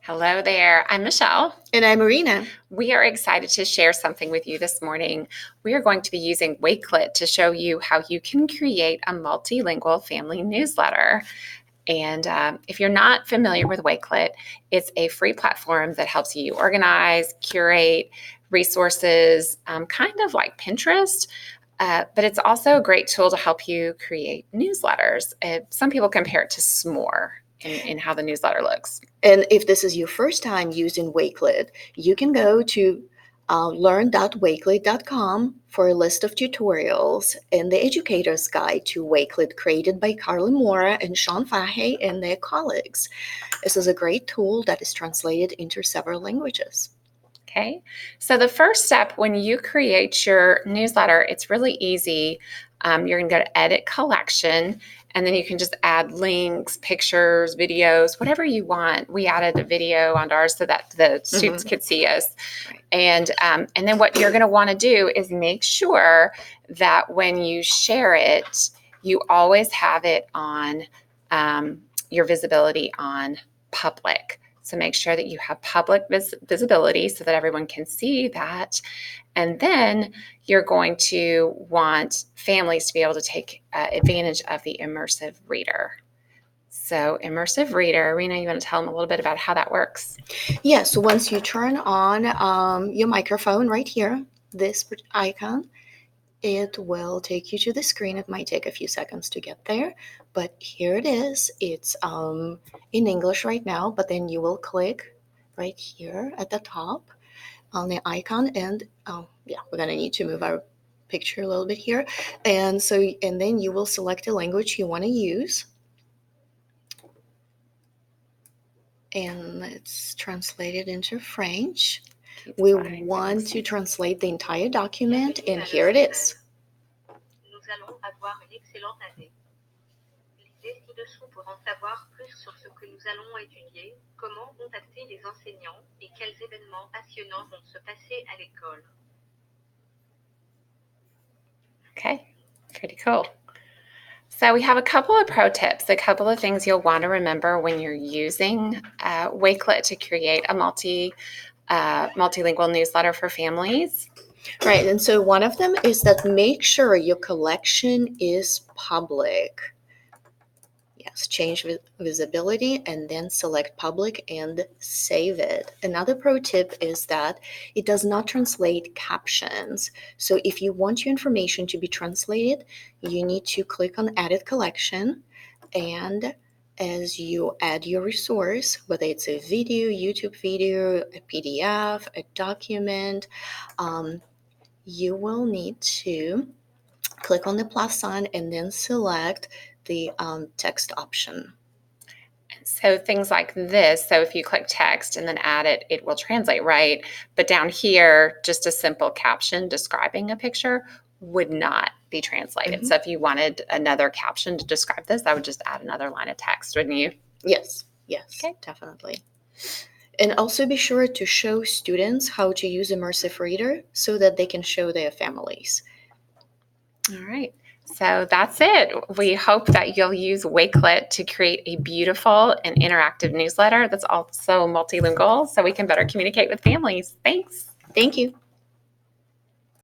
Hello there. I'm Michelle. And I'm Marina. We are excited to share something with you this morning. We are going to be using Wakelet to show you how you can create a multilingual family newsletter. And if you're not familiar with Wakelet, it's a free platform that helps you organize, curate resources, kind of like Pinterest. But it's also a great tool to help you create newsletters. Some people compare it to S'more in how the newsletter looks. And if this is your first time using Wakelet, you can go to learn.wakelet.com for a list of tutorials and the educator's guide to Wakelet created by Carly Mora and Sean Fahey and their colleagues. This is a great tool that is translated into several languages. Okay, so the first step when you create your newsletter, it's really easy. You're going to go to Edit Collection, and then you can just add links, pictures, videos, whatever you want. We added a video onto ours so that the students could see us. And then what you're going to want to do is make sure that when you share it, you always have it on your visibility on public. So make sure that you have public visibility so that everyone can see that. And then you're going to want families to be able to take advantage of the immersive reader. So immersive reader, Rena, you want to tell them a little bit about how that works? Yeah, so once you turn on your microphone right here, this icon, it will take you to the screen. It might take a few seconds to get there, but here it is. It's in English right now, but then you will click right here at the top on the icon, and we're gonna need to move our picture a little bit here, and then you will select the language you want to use, and let's translate it into French. We want to translate the entire document, and here it is. Nous allons avoir une excellente année. Lisez ci-dessous pour en savoir plus sur ce que nous allons étudier, comment contacter les enseignants et quels événements passionnants vont se passer à l'école. Okay, pretty cool. So we have a couple of pro tips, a couple of things you'll want to remember when you're using Wakelet to create a multilingual newsletter for families. Right, and so one of them is that make sure your collection is public. Yes, change visibility and then select public and save it. Another pro tip is that it does not translate captions. So if you want your information to be translated, you need to click on Edit Collection, and as you add your resource, whether it's a video, YouTube video, a PDF, a document, you will need to click on the plus sign and then select the text option. So things like this, so if you click text and then add it, it will translate, right? But down here, just a simple caption describing a picture would not be translated. So if you wanted another caption to describe this, I would just add another line of text, wouldn't you? Yes, okay. Definitely. And also be sure to show students how to use Immersive Reader so that they can show their families. All right. So that's it. We hope that you'll use Wakelet to create a beautiful and interactive newsletter that's also multilingual so we can better communicate with families. Thanks. Thank you.